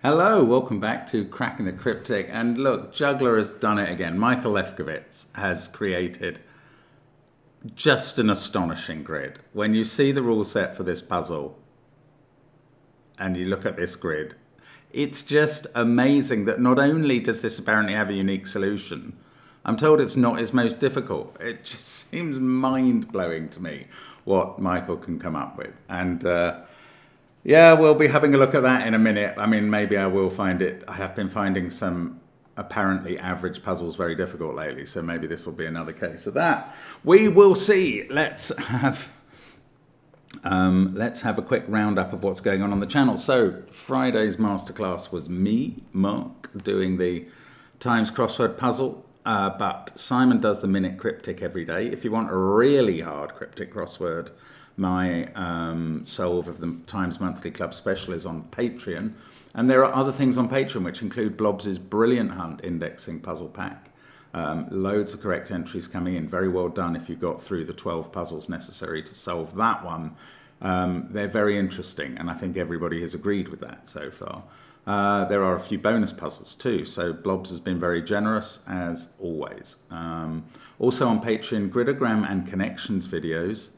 Hello, welcome back to Cracking the Cryptic. And look, Juggler has done it again. Michael Lefkowitz has created just an astonishing grid. When you see the rule set for this puzzle and you look at this grid, it's just amazing that not only does this apparently have a unique solution, I'm told it's not his most difficult. It just seems mind-blowing to me what Michael can come up with. And yeah, we'll be having a look at that in a minute. I mean, maybe I will find it. I have been finding some apparently average puzzles very difficult lately, so maybe this will be another case of that. We will see. Let's have a quick roundup of what's going on the channel. So Friday's masterclass was me, Mark, doing the Times crossword puzzle, but Simon does the minute cryptic every day. If you want a really hard cryptic crossword, my Solve of the Times Monthly Club special is on Patreon. And there are other things on Patreon, which include Blobs' Brilliant Hunt indexing puzzle pack. Loads of correct entries coming in. Very well done if you got through the 12 puzzles necessary to solve that one. They're very interesting, and I think everybody has agreed with that so far. There are a few bonus puzzles too, so Blobs has been very generous as always. Also on Patreon, Gridogram and Connections videos.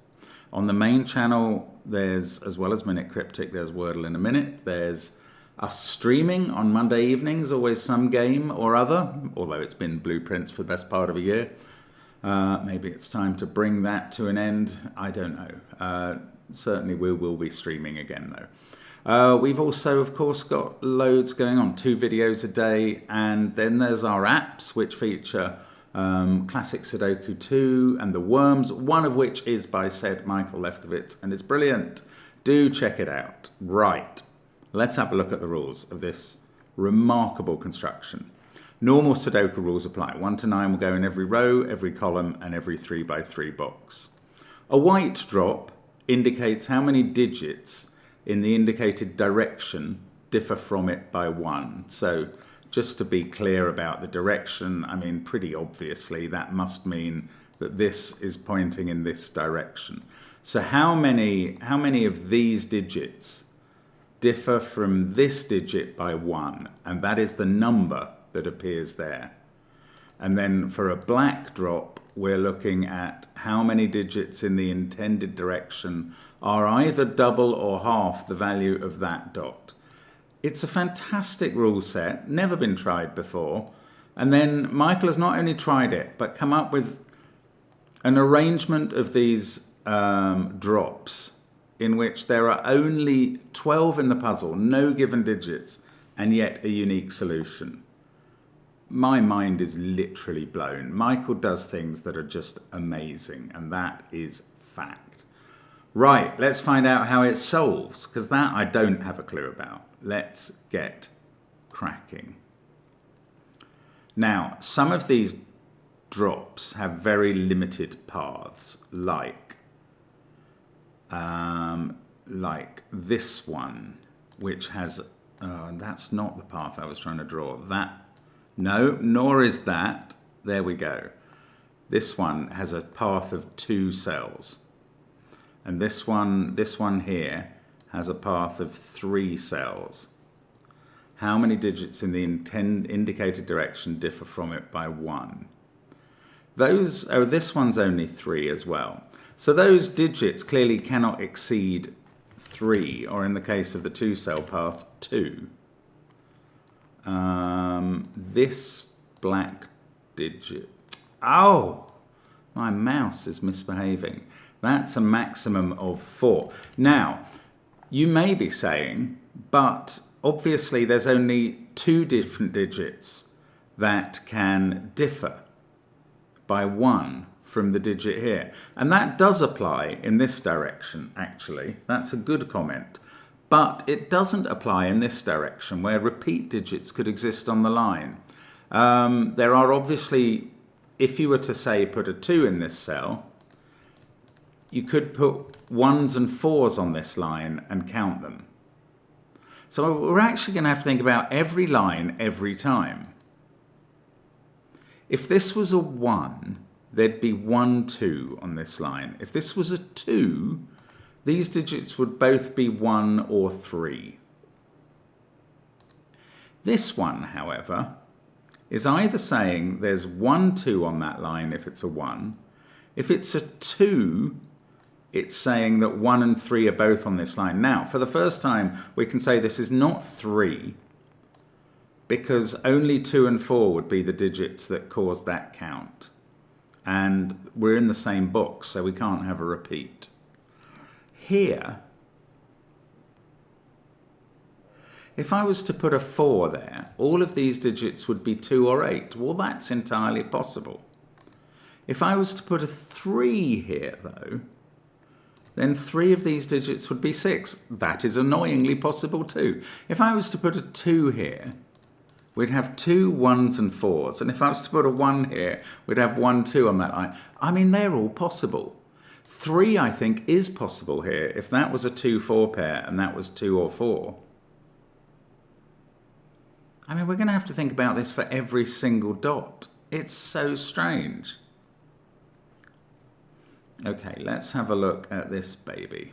On the main channel, there's, as well as Minute Cryptic, there's Wordle in a Minute. There's us streaming on Monday evenings, always some game or other, although it's been blueprints for the best part of a year. Maybe it's time to bring that to an end. I don't know. Certainly we will be streaming again, though. We've also, of course, got loads going on. 2 videos a day, and then there's our apps, which feature Classic Sudoku 2 and the Worms, one of which is by said Michael Lefkowitz, and it's brilliant. Do check it out. Right, let's have a look at the rules of this remarkable construction. Normal Sudoku rules apply. 1 to 9 will go in every row, every column, and every 3 by 3 box. A white drop indicates how many digits in the indicated direction differ from it by 1. So just to be clear about the direction, I mean, pretty obviously that must mean that this is pointing in this direction. So how many of these digits differ from this digit by 1? And that is the number that appears there. And then for a black drop, we're looking at how many digits in the intended direction are either double or half the value of that dot. It's a fantastic rule set, never been tried before. And then Michael has not only tried it, but come up with an arrangement of these drops in which there are only 12 in the puzzle, no given digits, and yet a unique solution. My mind is literally blown. Michael does things that are just amazing, and that is fact. Right, let's find out how it solves, because that I don't have a clue about. Let's get cracking. Now, some of these drops have very limited paths, like this one, which has, that's not the path I was trying to draw. No, nor is that. There we go. This one has a path of 2 cells. And this one here has a path of 3 cells. How many digits in the indicated direction differ from it by 1? This one's only 3 as well. So those digits clearly cannot exceed 3, or in the case of the 2-cell path, 2. This black digit, oh, my mouse is misbehaving. That's a maximum of 4. Now, you may be saying, but obviously there's only 2 different digits that can differ by 1 from the digit here. And that does apply in this direction, actually. That's a good comment. But it doesn't apply in this direction, where repeat digits could exist on the line. There are obviously, if you were to say put a 2 in this cell, you could put 1s and 4s on this line and count them. So we're actually going to have to think about every line every time. If this was a 1, there'd be 1, 2 on this line. If this was a 2, these digits would both be 1 or 3. This one, however, is either saying there's 1, 2 on that line if it's a 1. If it's a 2, it's saying that 1 and 3 are both on this line. Now, for the first time, we can say this is not 3, because only 2 and 4 would be the digits that cause that count. And we're in the same box, so we can't have a repeat. Here, if I was to put a 4 there, all of these digits would be 2 or 8. Well, that's entirely possible. If I was to put a 3 here, though, then 3 of these digits would be 6. That is annoyingly possible too. If I was to put a 2 here, we'd have 2 1s and 4s. And if I was to put a 1 here, we'd have 1, 2 on that line. I mean, they're all possible. 3, I think, is possible here. If that was a 2, 4 pair and that was 2 or 4. I mean, we're going to have to think about this for every single dot. It's so strange. Okay, let's have a look at this baby.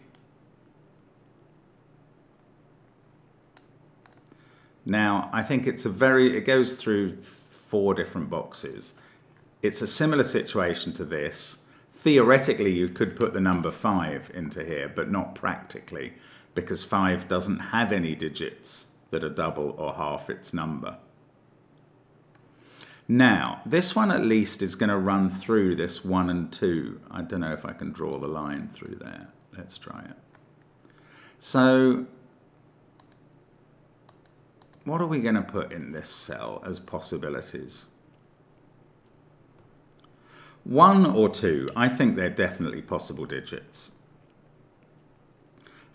Now, I think it goes through 4 different boxes. It's a similar situation to this. Theoretically, you could put the number 5 into here, but not practically, because 5 doesn't have any digits that are double or half its number. Now, this one at least is going to run through this 1 and 2. I don't know if I can draw the line through there. Let's try it. So, what are we going to put in this cell as possibilities? 1 or 2, I think they're definitely possible digits.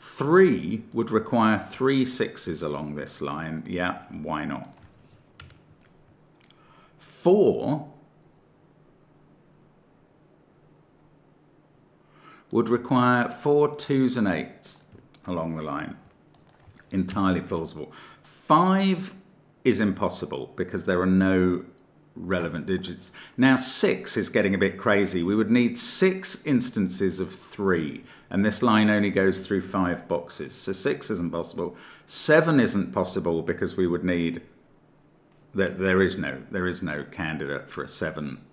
3 would require 3 6s along this line. Yeah, why not? 4 would require 4 2s and 8s along the line. Entirely plausible. 5 is impossible because there are no relevant digits. Now 6 is getting a bit crazy. We would need 6 instances of 3, and this line only goes through 5 boxes. So 6 isn't possible. 7 isn't possible because we would need there is no candidate for a 7.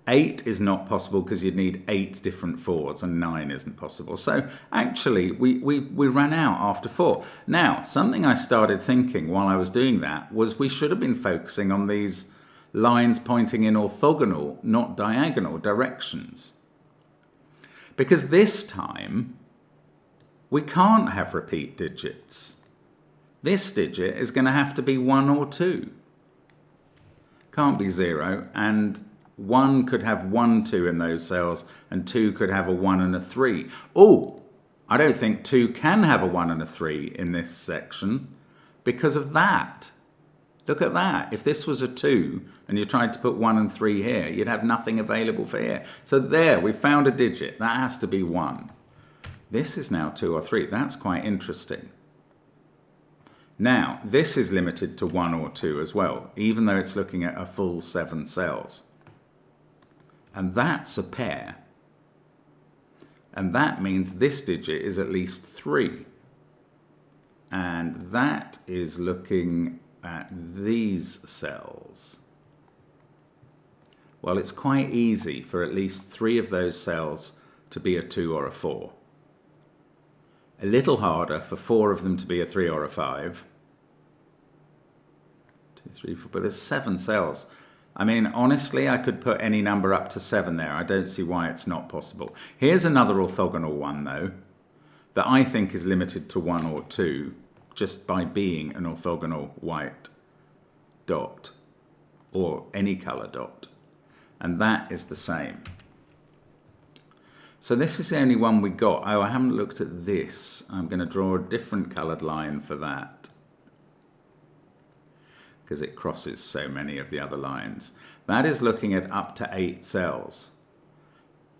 8 is not possible because you'd need 8 different 4s, and 9 isn't possible. So actually, we ran out after 4. Now, something I started thinking while I was doing that was we should have been focusing on these lines pointing in orthogonal, not diagonal directions. Because this time, we can't have repeat digits. This digit is going to have to be 1 or 2. Can't be 0, and 1 could have 1, 2 in those cells, and 2 could have a 1 and a 3. Oh, I don't think 2 can have a 1 and a 3 in this section because of that. Look at that. If this was a 2 and you tried to put 1 and 3 here, you'd have nothing available for here. So there, we found a digit. That has to be 1. This is now 2 or 3. That's quite interesting. Now, this is limited to 1 or 2 as well, even though it's looking at a full 7 cells. And that's a pair. And that means this digit is at least 3. And that is looking at these cells. Well, it's quite easy for at least 3 of those cells to be a 2 or a 4. A little harder for 4 of them to be a 3 or a 5. 2, 3, 4, but there's 7 cells. I mean, honestly, I could put any number up to 7 there. I don't see why it's not possible. Here's another orthogonal one, though, that I think is limited to 1 or 2 just by being an orthogonal white dot or any color dot. And that is the same. So this is the only one we got. Oh, I haven't looked at this. I'm going to draw a different colored line for that, because it crosses so many of the other lines. That is looking at up to 8 cells.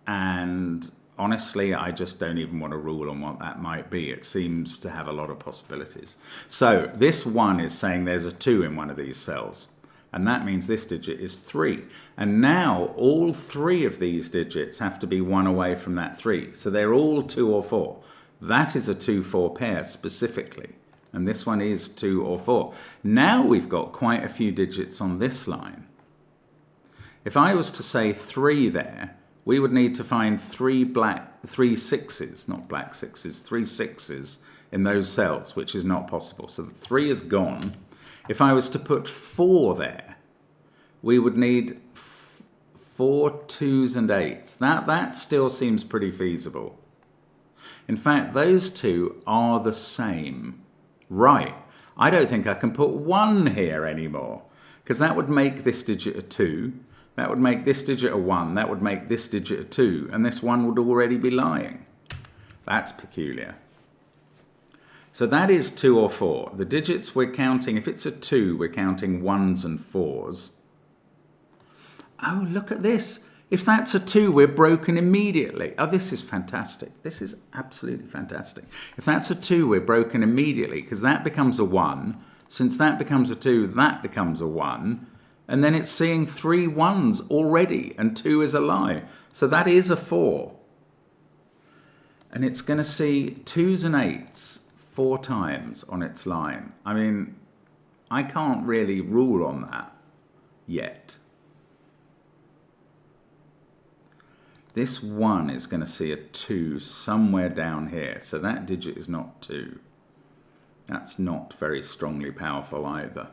And honestly, I just don't even want to rule on what that might be. It seems to have a lot of possibilities. So this one is saying there's a 2 in one of these cells. And that means this digit is 3. And now all 3 of these digits have to be 1 away from that 3. So they're all 2 or 4. That is a 2-4 pair specifically. And this one is 2 or 4. Now we've got quite a few digits on this line. If I was to say 3 there, we would need to find 3 sixes, not black sixes, 3 sixes in those cells, which is not possible. So the 3 is gone. If I was to put 4 there, we would need 4 2s and 8s. That still seems pretty feasible. In fact, those two are the same. Right, I don't think I can put 1 here anymore, because that would make this digit a 2, that would make this digit a 1, that would make this digit a 2, and this 1 would already be lying. That's peculiar. So that is 2 or 4. The digits we're counting, if it's a 2, we're counting 1s and 4s. Oh, look at this. If that's a 2, we're broken immediately. Oh, this is fantastic. This is absolutely fantastic. If that's a 2, we're broken immediately, because that becomes a 1. Since that becomes a 2, that becomes a 1. And then it's seeing 3 1s already, and 2 is a lie. So that is a 4. And it's going to see 2s and 8s 4 times on its line. I mean, I can't really rule on that yet. This 1 is going to see a 2 somewhere down here. So that digit is not 2. That's not very strongly powerful either.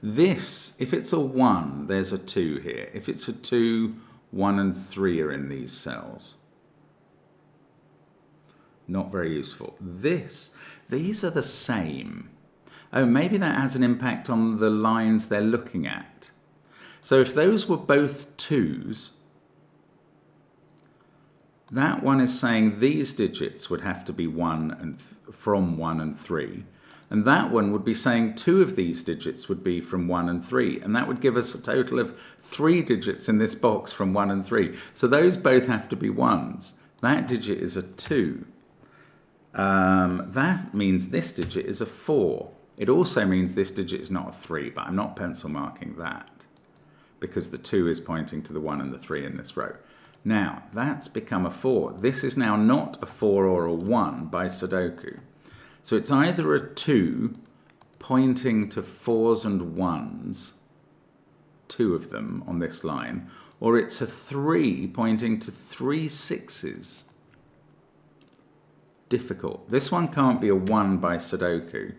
This, if it's a 1, there's a 2 here. If it's a 2, 1 and 3 are in these cells. Not very useful. These are the same. Oh, maybe that has an impact on the lines they're looking at. So if those were both 2s, that one is saying these digits would have to be 1 and from 1 and 3. And that one would be saying 2 of these digits would be from 1 and 3. And that would give us a total of 3 digits in this box from 1 and 3. So those both have to be 1s. That digit is a 2. That means this digit is a 4. It also means this digit is not a 3, but I'm not pencil marking that, because the 2 is pointing to the 1 and the 3 in this row. Now, that's become a 4. This is now not a 4 or a 1 by Sudoku. So it's either a 2 pointing to 4s and 1s, 2 of them on this line, or it's a 3 pointing to 3 6s. Difficult. This one can't be a 1 by Sudoku.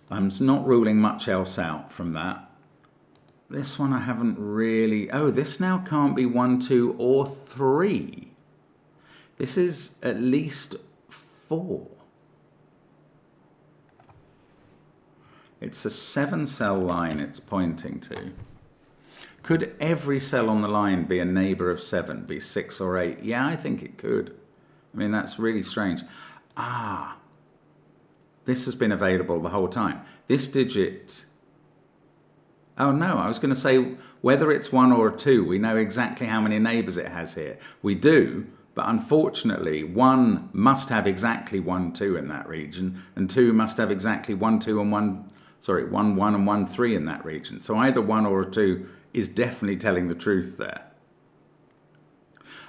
I'm not ruling much else out from that. This one I haven't really... Oh, this now can't be 1, 2, or 3. This is at least 4. It's a 7-cell line it's pointing to. Could every cell on the line be a neighbour of 7, be 6 or 8? Yeah, I think it could. I mean, that's really strange. Ah, this has been available the whole time. This digit... Oh no, I was going to say whether it's 1 or a 2, we know exactly how many neighbours it has here. We do, but unfortunately 1 must have exactly 1, 2 in that region, and 2 must have exactly 1, 2 and 1, 1 and 1, 3 in that region. So either 1 or a 2 is definitely telling the truth there.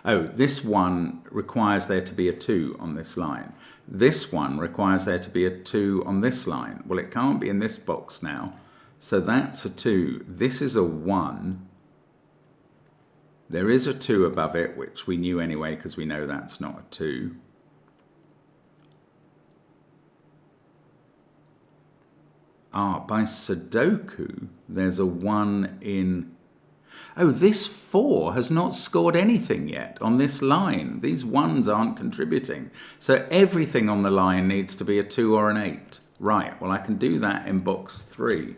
Oh, this one requires there to be a 2 on this line. This one requires there to be a 2 on this line. Well, it can't be in this box now. So that's a 2. This is a 1. There is a 2 above it, which we knew anyway because we know that's not a 2. Ah, by Sudoku, there's a 1 in... Oh, this 4 has not scored anything yet on this line. These 1s aren't contributing. So everything on the line needs to be a 2 or an 8. Right, well, I can do that in box 3.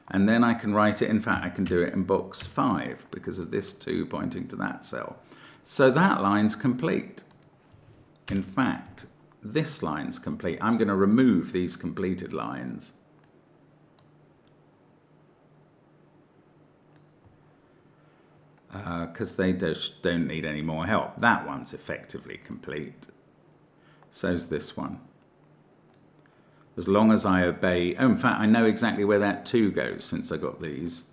And then I can write it, in fact, I can do it in box 5 because of this 2 pointing to that cell. So that line's complete. In fact, this line's complete. I'm going to remove these completed lines. Because they don't need any more help. That one's effectively complete. So's this one. As long as I obey... Oh, in fact, I know exactly where that 2 goes since I got these.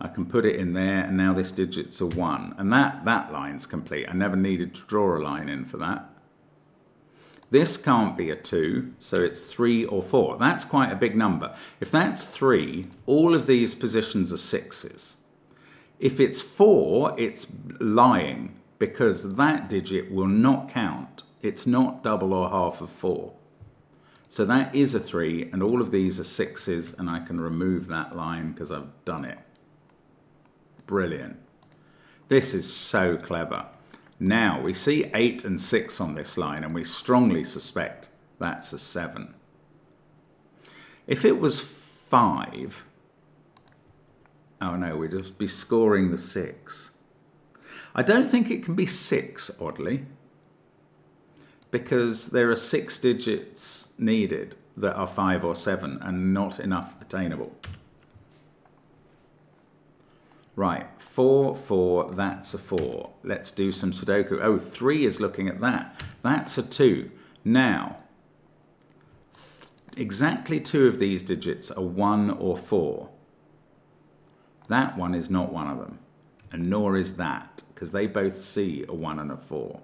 I can put it in there, and now this digit's a 1. And that line's complete. I never needed to draw a line in for that. This can't be a 2, so it's 3 or 4. That's quite a big number. If that's 3, all of these positions are 6s. If it's 4, it's lying, because that digit will not count. It's not double or half of 4. So that is a 3, and all of these are 6s, and I can remove that line because I've done it. Brilliant. This is so clever. Now, we see 8 and 6 on this line, and we strongly suspect that's a 7. If it was 5, oh no, we'd just be scoring the 6. I don't think it can be 6, oddly, because there are 6 digits needed that are 5 or 7 and not enough attainable. Right, 4, 4, that's a 4. Let's do some Sudoku. Oh, 3 is looking at that. That's a 2. Now, exactly 2 of these digits are 1 or 4. That one is not one of them, and nor is that, because they both see a 1 and a 4.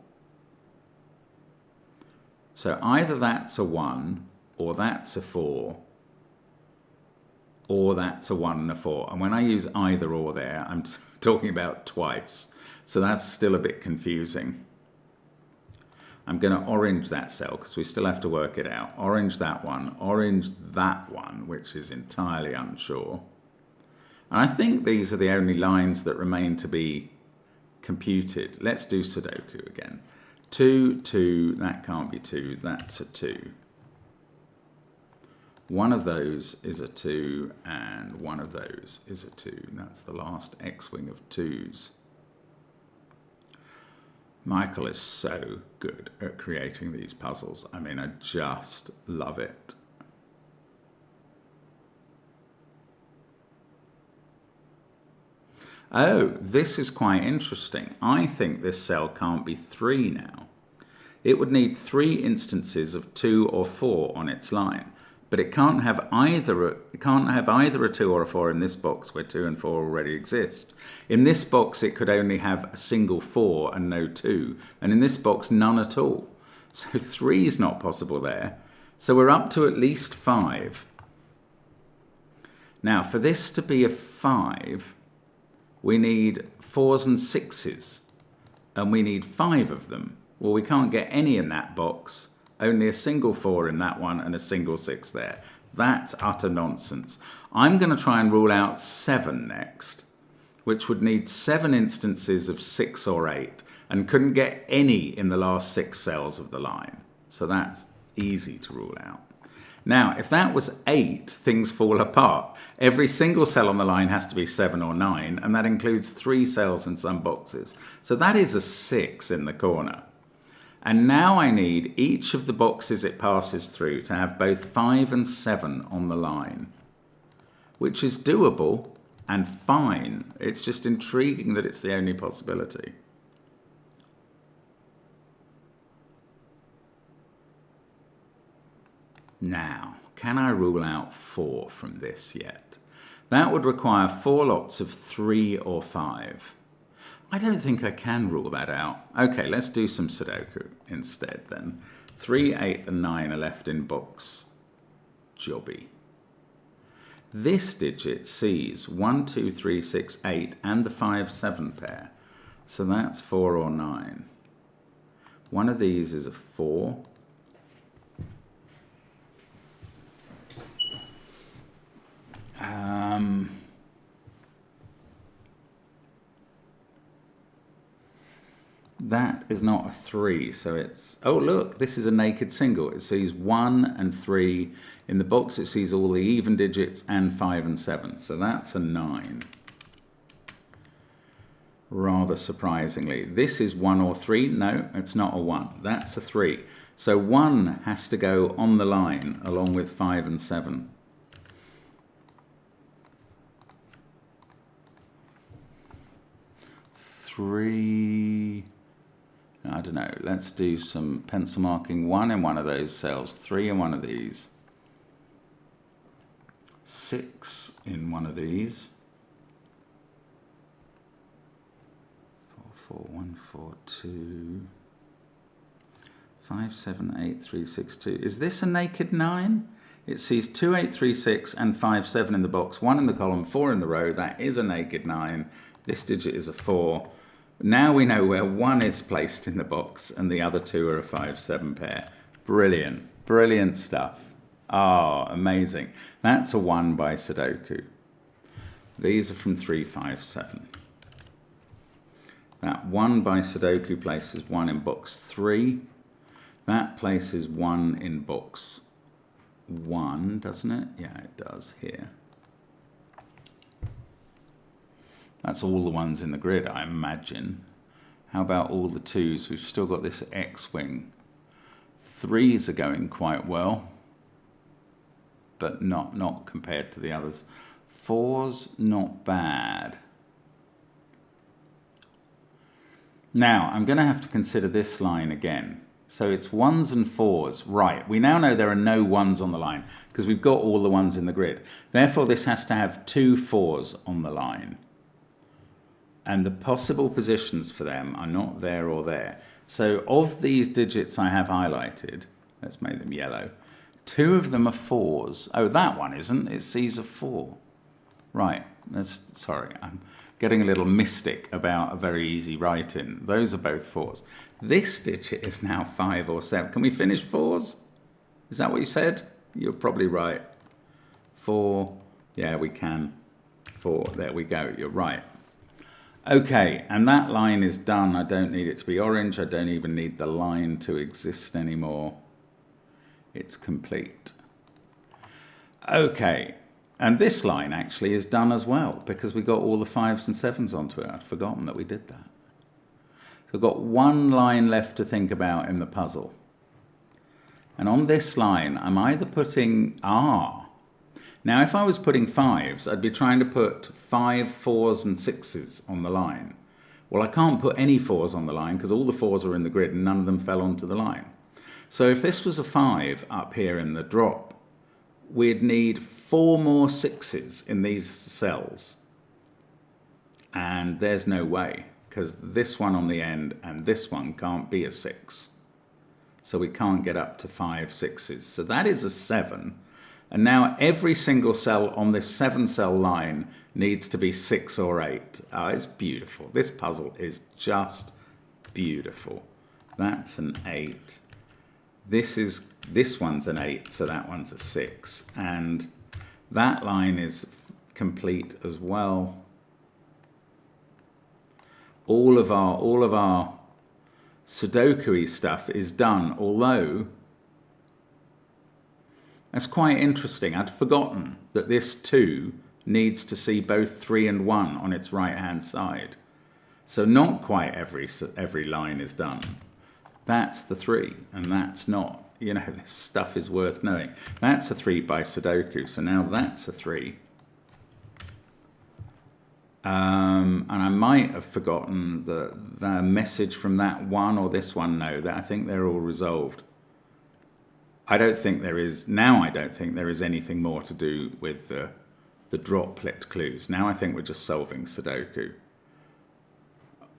So either that's a 1, or that's a 4, or that's a 1 and a 4. And when I use either or there, I'm talking about twice. So that's still a bit confusing. I'm going to orange that cell because we still have to work it out. Orange that one, which is entirely unsure. And I think these are the only lines that remain to be computed. Let's do Sudoku again. 2, 2, that can't be 2, that's a 2. One of those is a 2, and one of those is a 2. That's the last X-wing of 2s. Michael is so good at creating these puzzles. I mean, I just love it. Oh, this is quite interesting. I think this cell can't be 3 now. It would need 3 instances of 2 or 4 on its line. But it can't have either a 2 or a 4 in this box where 2 and 4 already exist. In this box it could only have a single 4 and no 2, and in this box none at all. So 3 is not possible there. So we're up to at least 5. Now for this to be a 5, we need 4s and 6s, and we need 5 of them. Well, we can't get any in that box. Only a single 4 in that one and a single 6 there. That's utter nonsense. I'm going to try and rule out 7 next, which would need 7 instances of 6 or 8, and couldn't get any in the last 6 cells of the line. So that's easy to rule out. Now, if that was 8, things fall apart. Every single cell on the line has to be 7 or 9, and that includes 3 cells in some boxes. So that is a 6 in the corner. And now I need each of the boxes it passes through to have both 5 and 7 on the line, which is doable and fine. It's just intriguing that it's the only possibility. Now, can I rule out 4 from this yet? That would require 4 lots of 3 or 5. I don't think I can rule that out. Okay, let's do some Sudoku instead then. 3, 8 and 9 are left in box. Jobby. This digit sees 1, 2, 3, 6, 8 and the 5, 7 pair. So that's 4 or 9. One of these is a 4. That is not a 3, so it's... Oh, look, this is a naked single. It sees 1 and 3. In the box, it sees all the even digits and 5 and 7. So that's a 9. Rather surprisingly. This is 1 or 3. No, it's not a 1. That's a 3. So 1 has to go on the line along with 5 and 7. Three... I don't know, let's do some pencil marking. 1 in one of those cells, 3 in one of these, 6 in one of these, 4, 1, 4, 2, 5, 7, 8, 3, 6, 2. Is this a naked 9? It sees 2, 8, 3, 6 and 5, 7 in the box, 1 in the column, 4 in the row. That is a naked 9. This digit is a 4. Now we know where 1 is placed in the box and the other 2 are a 5, 7 pair. Brilliant, brilliant stuff. Ah, amazing. That's a 1 by Sudoku. These are from 3, 5, 7. That 1 by Sudoku places 1 in box 3. That places 1 in box 1, doesn't it? Yeah, it does here. That's all the ones in the grid, I imagine. How about all the 2s? We've still got this X-wing. 3s are going quite well, but not compared to the others. 4s, not bad. Now, I'm going to have to consider this line again. So it's 1s and 4s. Right, we now know there are no 1s on the line because we've got all the ones in the grid. Therefore, this has to have 2 4s on the line. And the possible positions for them are not there or there. So of these digits I have highlighted, let's make them yellow, 2 of them are 4s. Oh, that one isn't. It sees a 4. Right, sorry, I'm getting a little mystic about a very easy write-in. Those are both 4s. This digit is now 5 or 7. Can we finish 4s? Is that what you said? You're probably right. 4, yeah, we can. 4, there we go, you're right. Okay, and that line is done. I don't need it to be orange. I don't even need the line to exist anymore. It's complete. Okay, and this line actually is done as well because we got all the 5s and 7s onto it. I'd forgotten that we did that. So I've got one line left to think about in the puzzle. And on this line, I'm either putting Now, if I was putting 5s, I'd be trying to put 5, 4s and 6s on the line. Well, I can't put any 4s on the line because all the 4s are in the grid and none of them fell onto the line. So if this was a 5 up here in the drop, we'd need 4 more 6s in these cells. And there's no way because this one on the end and this one can't be a 6. So we can't get up to 5 6s. So that is a 7. And now every single cell on this 7-cell line needs to be 6 or 8. Oh, it's beautiful. This puzzle is just beautiful. That's an 8. This one's an 8, so that one's a 6. And that line is complete as well. All of our Sudoku-y stuff is done, although that's quite interesting. I'd forgotten that this 2 needs to see both 3 and 1 on its right-hand side. So not quite every line is done. That's the 3, and that's not. You know, this stuff is worth knowing. That's a 3 by Sudoku, so now that's a 3. And I might have forgotten the message from that one or this one. No, I think they're all resolved. I don't think there is anything more to do with the droplet clues. Now I think we're just solving Sudoku.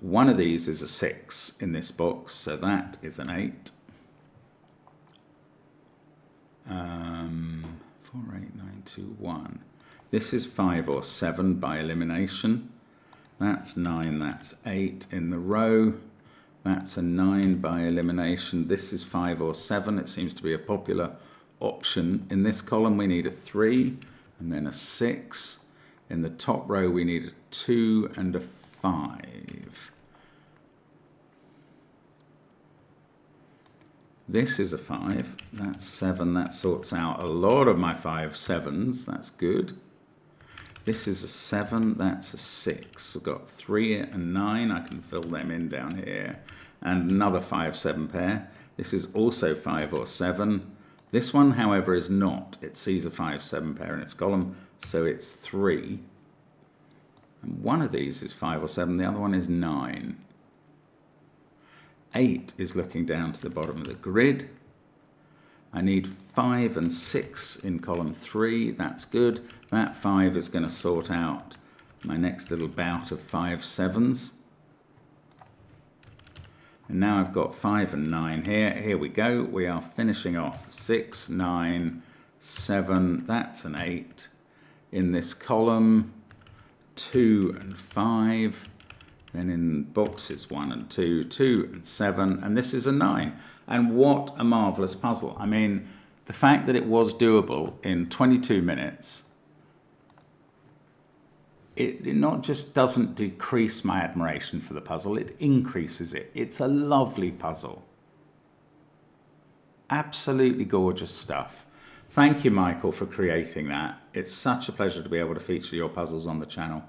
One of these is a 6 in this box, so that is an 8. 4, 8, 9, 2, 1. This is 5 or 7 by elimination. That's 9, that's 8 in the row. That's a 9 by elimination. This is 5 or 7. It seems to be a popular option. In this column, we need a 3 and then a 6. In the top row, we need a 2 and a 5. This is a 5. That's 7. That sorts out a lot of my 5 7s. That's good. This is a 7. That's a 6. I've got 3 and 9. I can fill them in down here. And another 5 7 pair. This is also 5 or 7. This one, however, is not. It sees a 5 7 pair in its column, so it's 3. And one of these is 5 or 7. The other one is 9. 8 is looking down to the bottom of the grid. I need 5 and 6 in column 3. That's good. That 5 is going to sort out my next little bout of 5 7s. And now I've got 5 and 9 here. Here we go. We are finishing off 6, 9, 7. That's an 8. In this column, 2 and 5. Then in boxes 1 and 2, 2 and 7. And this is a 9. And what a marvelous puzzle. I mean, the fact that it was doable in 22 minutes, it not just doesn't decrease my admiration for the puzzle, it increases it. It's a lovely puzzle. Absolutely gorgeous stuff. Thank you, Michael, for creating that. It's such a pleasure to be able to feature your puzzles on the channel.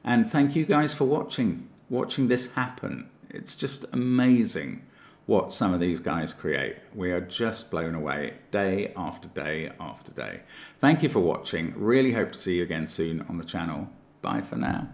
And thank you guys for watching this happen. It's just amazing what some of these guys create. We are just blown away day after day after day. Thank you for watching. Really hope to see you again soon on the channel. Bye for now.